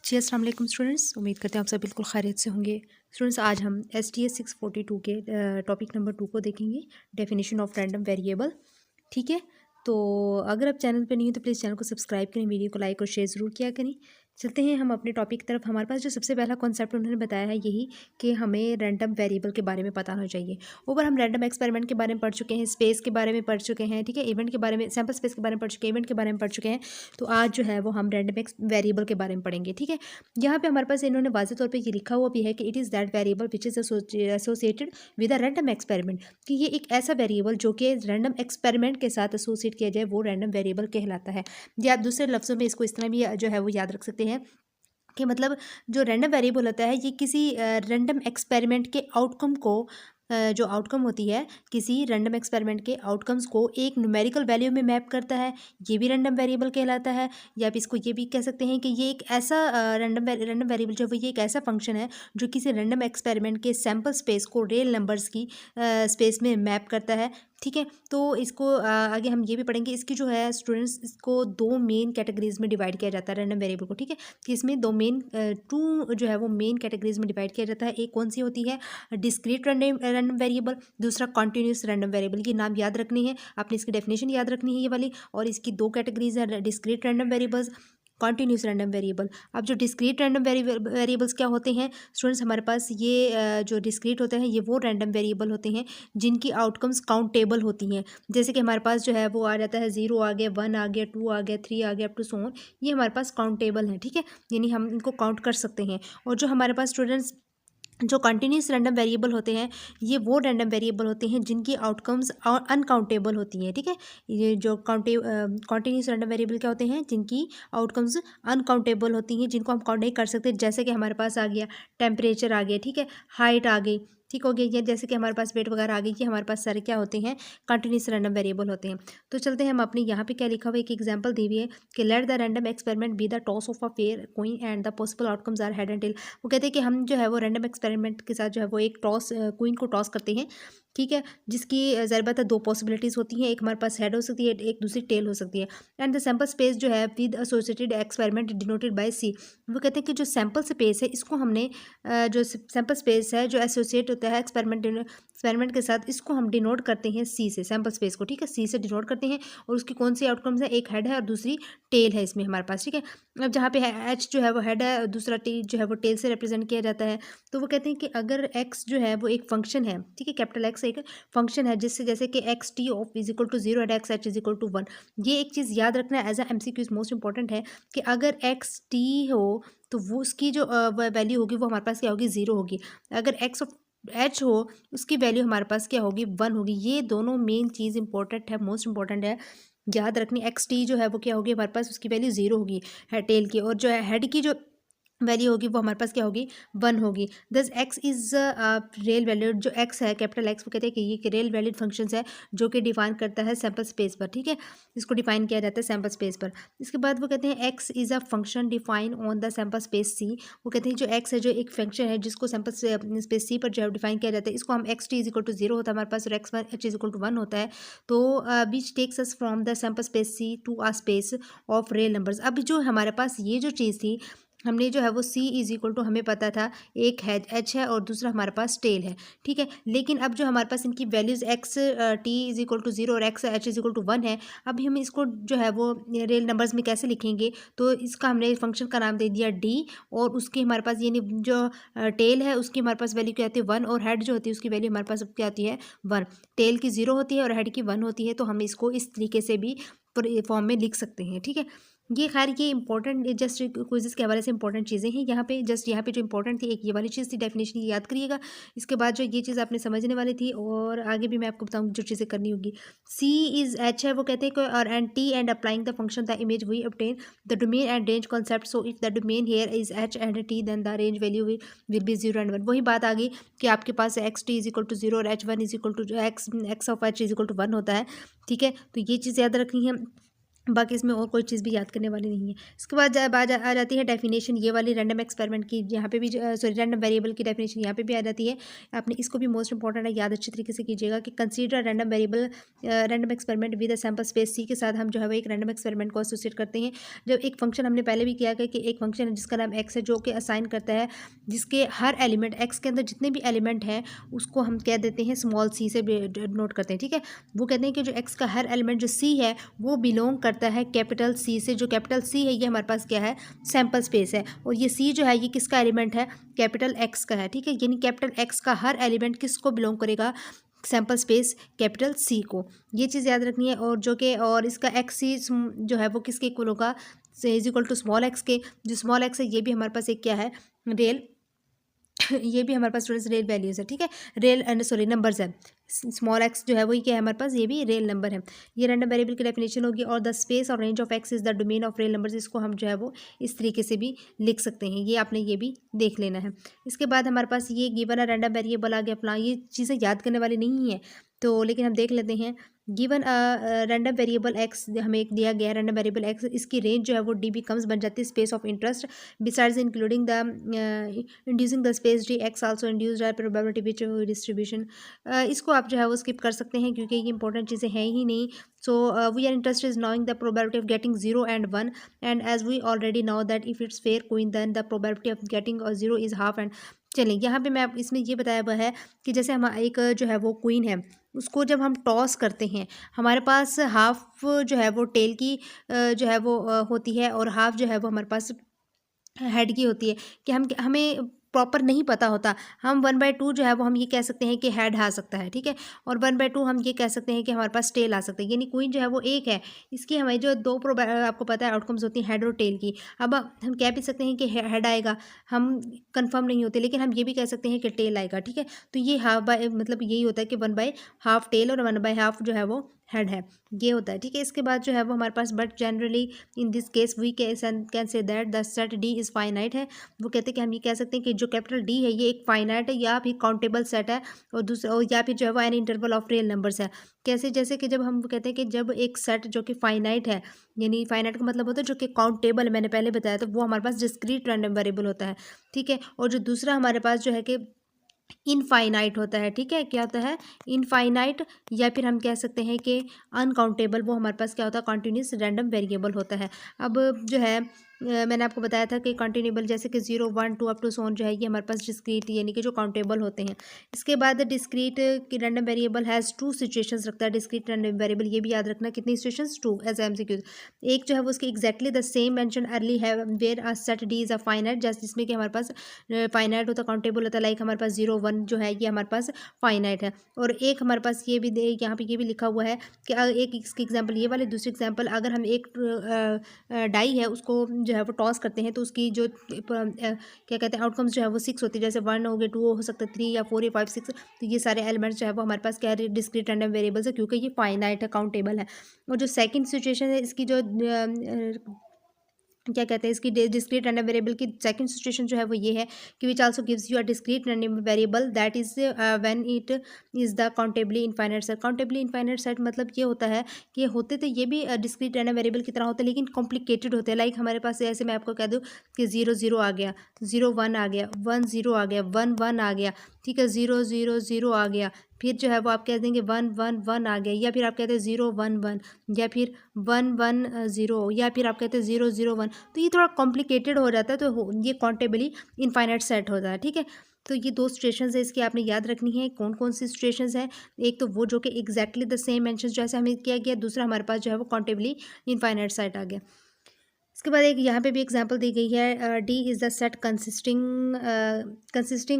जी अस्सलाम वालेकुम स्टूडेंट्स, उम्मीद करते हैं आप सब बिल्कुल खैरियत से होंगे। स्टूडेंट्स आज हम STS 642 के टॉपिक नंबर 2 को देखेंगे, डेफिनेशन ऑफ रैंडम वेरिएबल। ठीक है, तो अगर आप चैनल पे नहीं हो तो प्लीज़ चैनल को सब्सक्राइब करें, वीडियो को लाइक और शेयर ज़रूर किया करें। चलते हैं हम अपने टॉपिक की तरफ। हमारे पास जो सबसे पहला कॉन्सेप्ट उन्होंने बताया है यही कि हमें रैंडम वेरिएबल के बारे में पता होना चाहिए। ऊपर हम रैंडम एक्सपेरिमेंट के बारे में पढ़ चुके हैं, स्पेस के बारे में पढ़ चुके हैं, ठीक है, इवेंट के बारे में, सैम्पल स्पेस के बारे में पढ़ चुके हैं, इवेंट के बारे में पढ़ चुके हैं। तो आज जो है वो हम रैंडम वेरिएबल के बारे में पढ़ेंगे। ठीक है, यहाँ पे हमारे पास इन्होंने वाज़ेह तौर पे ये लिखा हुआ भी है कि it is that variable which is associated with a random experiment, कि ये एक ऐसा वेरिएबल जो कि रैंडम एक्सपेरिमेंट के साथ एसोसिएट किया जाए वो रैंडम वेरिएबल कहलाता है। या आप दूसरे लफ्ज़ों में इसको इस तरह भी जो है वो याद रख सकते हैं कि मतलब जो रैंडम वेरिएबल होता है ये किसी रैंडम एक्सपेरिमेंट के आउटकम को जो आउटकम होती है किसी रैंडम एक्सपेरिमेंट के आउटकम्स को एक न्यूमेरिकल वैल्यू में मैप करता है, ये भी रैंडम वेरिएबल कहलाता है। या आप इसको ये भी कह सकते हैं कि ये एक ऐसा रैंडम वेरिएबल जो है वो ये एक ऐसा फंक्शन है जो किसी रैंडम एक्सपेरिमेंट के सैम्पल स्पेस को रियल नंबर्स की स्पेस में मैप करता है। ठीक है, तो इसको आगे हम ये भी पढ़ेंगे। इसकी जो है स्टूडेंट्स, इसको दो मेन कैटेगरीज में डिवाइड किया जाता है रैंडम वेरिएबल को। ठीक है, कि इसमें दो मेन टू जो है वो मेन कैटेगरीज में डिवाइड किया जाता है। एक कौन सी होती है, डिस्क्रीट रैंडम वेरिएबल, दूसरा कॉन्टिन्यूस रैंडम वेरिएबल। की नाम याद रखनी है आपने, इसकी डेफिनेशन याद रखनी है ये वाली। और इसकी दो कैटेगरीज है, discrete random variables, continuous random variable. अब जो डिस्क्रीट रैंडम वेरिएबल्स क्या होते हैं स्टूडेंट्स, हमारे पास ये जो डिस्क्रीट होते हैं ये वो रैंडम वेरिएबल होते हैं जिनकी आउटकम्स काउंटेबल होती हैं। जैसे कि हमारे पास जो है वो आ जाता है 0 आ गया, 1 आ गया, 2 आ गया, 3 आ गया, अप टू सो ऑन। ये हमारे पास काउंटेबल है। ठीक है, यानी हम इनको काउंट कर सकते हैं। और जो हमारे पास स्टूडेंट्स जो कंटिन्यूस रैंडम वेरिएबल होते हैं ये वो रैंडम वेरिएबल होते हैं जिनकी आउटकम्स अनकाउंटेबल होती हैं। ठीक है, ये जो कंटिन्यूस रैंडम वेरिएबल क्या होते हैं, जिनकी आउटकम्स अनकाउंटेबल होती हैं, जिनको हम काउंट नहीं कर सकते। जैसे कि हमारे पास आ गया टेम्परेचर आ गया, ठीक है, हाइट आ गई, ठीक हो गया, या जैसे कि हमारे पास वेट वगैरह आ गई, कि हमारे पास सारे क्या होते हैं, कंटिन्यूस रैंडम वेरिएबल होते हैं। तो चलते हैं हम अपने यहाँ पे क्या लिखा हुआ है, एक एग्जाम्पल दी हुई है कि let the random experiment be the toss of a fair coin and the possible outcomes are head and tail. वो कहते हैं कि हम जो है वो रैंडम एक्सपेरिमेंट के साथ जो है वो एक टॉस क्वीन को टॉस करते हैं। ठीक है, जिसकी ज़रूरत है दो पॉसिबिलिटीज़ होती हैं, एक हमारे पास हेड हो सकती है, एक दूसरी टेल हो सकती है। एंड द सैम्पल स्पेस जो है with associated experiment denoted by C. वो कहते हैं कि जो सैम्पल स्पेस है इसको हमने जो सैम्पल स्पेस है जो एसोसिएट होता है एक्सपेरिमेंट के साथ, इसको हम डिनोट करते हैं सी से, सैम्पल स्पेस को। ठीक है, सी से डिनोट करते हैं। और उसकी कौन सी आउटकम्स है, एक हेड है और दूसरी टेल है इसमें हमारे पास। ठीक है, अब जहाँ पे एच जो है वो हेड है और दूसरा टी जो है वो टेल से रिप्रेजेंट किया जाता है। तो वो कहते हैं कि अगर एक्स जो है वो एक फंक्शन है, ठीक है, कैपिटल एक्स एक फंक्शन है, जिससे जैसे कि X T of is equal to 0 and X H is equal to 1। ये एक चीज़ याद रखना as a MCQ most important है कि अगर एक्स टी हो तो वो उसकी जो वैल्यू होगी वो हमारे पास क्या होगी, 0 होगी। अगर एक्स ऑफ एच हो उसकी वैल्यू हमारे पास क्या होगी, 1 होगी। ये दोनों मेन चीज़ इंपॉर्टेंट है, मोस्ट इंपॉर्टेंट है, याद रखनी। एक्स टी जो है वो क्या होगी हमारे पास, उसकी वैल्यू 0 होगी है टेल की, और जो है हेड की जो वैल्यू होगी वो हमारे पास क्या होगी, 1 होगी। दस एक्स इज़ रियल वैल्यूड, जो एक्स है कैपिटल एक्स, वो कहते हैं कि ये रियल वैलिड फंक्शंस है जो कि डिफाइन करता है सैम्पल स्पेस पर। ठीक है, इसको डिफाइन किया जाता है सैम्पल स्पेस पर। इसके बाद वो कहते हैं X is a function define on the sample space C. वो कहते हैं जो एक्स है जो एक फंक्शन है जिसको सैम्पल स्पेस सी पर जो है डिफाइन किया जाता है। इसको हम X T is equal to 0 होता है हमारे पास, और X one H is equal to 1 होता है। तो which takes us from the sample space C to a space of real numbers. अब जो हमारे पास ये जो चीज़ थी, हमने जो है वो सी इज इक्वल टू, हमें पता था एक है एच है और दूसरा हमारे पास टेल है। ठीक है, लेकिन अब जो हमारे पास इनकी values X T is equal to 0 और X H is equal to 1 है। अभी हम इसको जो है वो रियल नंबर्स में कैसे लिखेंगे, तो इसका हमने फंक्शन का नाम दे दिया डी, और उसकी हमारे पास यानी जो टेल है उसकी हमारे पास वैल्यू क्या आती है, 1, और हेड जो होती है उसकी वैल्यू हमारे पास क्या आती है, 1। टेल की 0 होती है और हेड की 1 होती है, तो हम इसको इस तरीके से भी फॉर्म में लिख सकते हैं। ठीक है, ये खैर ये इंपॉर्टेंट जस्ट क्विज़ेस के हवाले से इंपॉर्टेंट चीज़ें हैं यहाँ पे। जस्ट यहाँ पे जो इंपॉर्टेंट थी एक ये वाली चीज़ थी, डेफिनेशन याद करिएगा। इसके बाद जो ये चीज़ आपने समझने वाली थी, और आगे भी मैं आपको बताऊँ जो चीज़ें करनी होगी। सी इज़ एच है, वो कहते हैं कि और and T and applying the function the image we obtain the domain and range concept. So if the domain here is H and T then the range value will be 0 and 1। वही बात आ गई कि आपके पास X T is equal to 0 और H one is equal to X of H is equal to 1 होता है। ठीक है, तो ये चीज़ याद रखनी है। बाकी इसमें और कोई चीज़ भी याद करने वाली नहीं है। इसके बाद आ जाती है डेफिनेशन ये वाली रैंडम एक्सपेरिमेंट की, यहाँ पे भी सॉरी रैंडम वेरिएबल की डेफिनेशन यहाँ पे भी आ जाती है। आपने इसको भी मोस्ट इंपॉर्टेंट है, याद अच्छी तरीके से कीजिएगा कि consider random variable random experiment with a sample space C के साथ हम जो है वो एक रैंडम एक्सपेरिमेंट को एसोसिएट करते हैं। जब एक फंक्शन हमने पहले भी किया कि एक फंक्शन है जिसका नाम एक्स है, जो कि असाइन करता है जिसके हर एलिमेंट एक्स के अंदर जितने भी एलिमेंट हैं उसको हम कह देते हैं स्मॉल सी से नोट करते हैं, ठीक है। वो कहते हैं कि जो एक्स का हर एलिमेंट जो सी है वो बिलोंग करता है कैपिटल सी से। जो कैपिटल सी है ये हमारे पास क्या है, सैम्पल स्पेस है, और ये सी जो है ये किसका एलिमेंट है, कैपिटल एक्स का है, ठीक है। यानी कैपिटल एक्स का हर एलिमेंट किसको बिलोंग करेगा, सैम्पल स्पेस कैपिटल सी को। ये चीज़ याद रखनी है। और जो कि और इसका एक्स सी जो है वो किसके इक्वल होगा, is equal to small X के। जो स्मॉल एक्स है ये भी हमारे पास एक क्या है, रियल ये भी हमारे पास स्टूडेंट्स रियल वैल्यूज़ है, ठीक है, रियल सॉरी नंबर्स है। स्मॉल एक्स जो है वही क्या है हमारे पास, ये भी रियल नंबर है। ये रैंडम वेरिएबल की डेफिनेशन होगी। और द स्पेस और range of x is the domain of real numbers, इसको हम जो है वो इस तरीके से भी लिख सकते हैं। ये आपने ये भी देख लेना है। इसके बाद हमारे पास ये गिवन रैंडम वेरिएबल आ गया अपना, ये चीज़ें याद करने वाली नहीं है तो, लेकिन हम देख लेते हैं। गिवन रैंडम वेरिएबल एक्स हमें एक दिया गया है, रैंडम वेरिएबल एक्स, इसकी रेंज जो है वो डी बिकम्स बन जाती है space of interest besides including the inducing the space D X also induced are probability which distribution. इसको आप जो है वो स्किप कर सकते हैं क्योंकि ये इंपॉर्टेंट चीज़ें हैं ही नहीं। So we are interested is knowing the probability of getting 0 and 1 and as we already know that if it's fair queen then the probability of getting 0 is half. And चलिए यहाँ पे मैं आप इसमें ये बताया हुआ है कि जैसे हम एक जो है वो क्वीन है उसको जब हम टॉस करते हैं हमारे पास हाफ जो है वो टेल की जो है वो होती है, और हाफ जो है वो हमारे पास हेड की होती है। कि हम हमें प्रॉपर नहीं पता होता, हम 1/2 जो है वो हम ये कह सकते हैं कि हेड आ सकता है, ठीक है, और 1/2 हम ये कह सकते हैं कि हमारे पास टेल आ सकता है। यानी क्वीन जो है वो एक है, इसकी हमारी जो दो आपको पता है आउटकम्स होती हैं हेड और टेल की। अब हम कह भी सकते हैं कि हेड आएगा, हम कंफर्म नहीं होते, लेकिन हम ये भी कह सकते हैं कि टेल आएगा, ठीक है। तो ये हाफ बाय मतलब यही होता है कि 1/2 टेल और 1/2 जो है वो हेड है, ये होता है, ठीक है। इसके बाद जो है वो हमारे पास but generally in this case we can say that the set D is finite है। वो कहते हैं कि हम ये कह सकते हैं कि जो कैपिटल डी है ये एक फाइनाइट है या फिर काउंटेबल सेट है, और दूसरा और या फिर जो है वो an interval of real numbers है। कैसे, जैसे कि जब हम कहते हैं कि जब एक सेट जो कि फाइनाइट है, यानी फाइनाइट का मतलब होता है जो कि काउंटेबल है, मैंने पहले बताया, तो वो हमारे पास डिस्क्रीट रैंडम वेरिएबल होता है, ठीक है। और जो दूसरा हमारे पास जो है कि इनफाइनाइट होता है, ठीक है, क्या होता है, इनफाइनाइट, या फिर हम कह सकते हैं कि अनकाउंटेबल, वो हमारे पास क्या होता है, कॉन्टिन्यूस रैंडम वेरिएबल होता है। अब जो है मैंने आपको बताया था कि कॉन्टिन्यूबल जैसे कि 0 1 2 अप टू सो ऑन जो है ये हमारे पास डिस्क्रीट यानी कि जो काउंटेबल होते हैं। इसके बाद डिस्क्रीट की रैंडम वेरिएबल हैज़ 2 सिचुएशंस रखता है डिस्क्रीट रैंडम वेरिएबल, ये भी याद रखना, कितनी सिचुएशंस, 2 एज एमसीक्यूज। एक जो है वो उसकी exactly the same mention early है where a set D is a finite, just जिसमें कि हमारे पास फाइनाइट होता है, काउंटेबल होता है, लाइक हमारे पास 0 1 जो है ये हमारे पास फाइनाइट है। और एक हमारे पास ये भी यहाँ पे ये भी लिखा हुआ है कि एक इसकी एग्जाम्पल ये वाले, दूसरी एग्जाम्पल अगर हम एक डाई है उसको जो है वो टॉस करते हैं तो उसकी जो क्या कहते हैं आउटकम्स जो है वो 6 होती है, जैसे 1 हो गए, 2 हो सकता है, 3 या 4 या 5 6। तो ये सारे एलिमेंट्स जो है वो हमारे पास क्या है, डिस्क्रीट रैंडम वेरिएबल्स है, क्योंकि ये फाइनाइट है, काउंटेबल है। और जो सेकंड सिचुएशन है इसकी जो क्या कहते हैं इसकी डिस्क्रीट रैंडम वेरिएबल की सेकंड सिचुएशन जो है वो ये है कि which also gives you a discrete random variable that is when it is the countably infinite set. Countably infinite set मतलब ये होता है कि होते तो ये भी डिस्क्रीट रैंडम वेरिएबल की तरह होते हैं लेकिन कॉम्प्लिकेटेड होते हैं। लाइक हमारे पास ऐसे मैं आपको कह दूँ कि 0 0 आ गया, 0 1 आ गया, 1 0 आ गया, 1 1 आ गया, ठीक है, 0 0 0 आ गया, फिर जो है वो आप कह देंगे 1 1 1 आ गया, या फिर आप कहते हैं 0 1 1, या फिर 1 1 0, या फिर आप कहते हैं 0 0 1। तो ये थोड़ा कॉम्प्लिकेटेड हो जाता है, तो ये काउंटेबली इनफाइनाइट सेट होता है, ठीक है। तो ये 2 सिचुएशंस है इसकी आपने याद रखनी है। कौन कौन सी सिचुएशंस है, एक तो वो जो कि एग्जैक्टली द सेम मेंशन जैसे हमें किया गया, दूसरा हमारे पास जो है वो काउंटेबली इनफाइनाइट सेट आ गया। इसके बाद एक यहाँ पे भी एग्जांपल दी गई है, D is the set consisting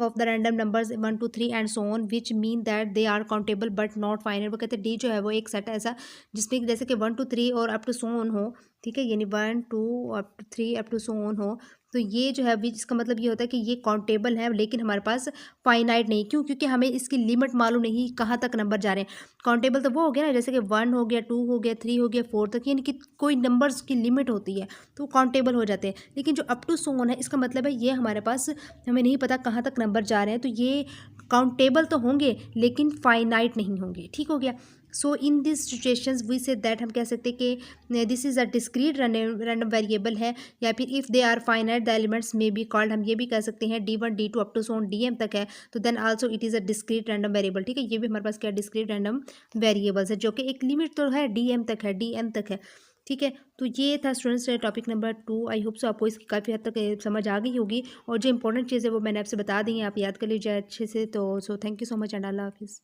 of the random numbers 1 2 3 and so on which mean that they are countable but not finite. वो कहते हैं डी जो है वो एक सेट ऐसा जिसमें जैसे कि 1 2 3 और अप टू सो ऑन हो, ठीक है, यानी 1 2 up to 3 up to so on हो, तो ये जो है अभी इसका मतलब ये होता है कि ये काउंटेबल है लेकिन हमारे पास फाइनाइट नहीं। क्यों? क्योंकि हमें इसकी लिमिट मालूम नहीं कहाँ तक नंबर जा रहे हैं। काउंटेबल तो वो हो गया ना, जैसे कि 1 हो गया, 2 हो गया, 3 हो गया, 4 तक, यानी कि कोई नंबर्स की लिमिट होती है तो काउंटेबल हो जाते हैं। लेकिन जो अप टू सो ऑन है इसका मतलब है ये हमारे पास हमें नहीं पता कहाँ तक नंबर जा रहे हैं, तो ये काउंटेबल तो होंगे लेकिन फाइनाइट नहीं होंगे, ठीक हो गया। So in this situations we say that हम कह सकते हैं कि this is a discrete random variable है, या फिर if they are finite the elements में बी कॉल्ड, हम ये भी कह सकते हैं D1 D2 up to Son DM तक है, तो then also it is a discrete random variable. ठीक है, ये भी हमारे पास क्या डिस्क्रीट रैंडम वेरिएबल्स है, जो कि एक लिमिट तो है DM तक है, DM तक है। ठीक है, तो ये था students topic number 2। I hope so आपको इसकी काफ़ी हद तक समझ आ गई होगी, और जो इंपॉर्टेंट चीज़ है वो मैंने आपसे बता दी है, आप याद कर लीजिए अच्छे से। तो so thank you so much and अल्लाह हाफिज़।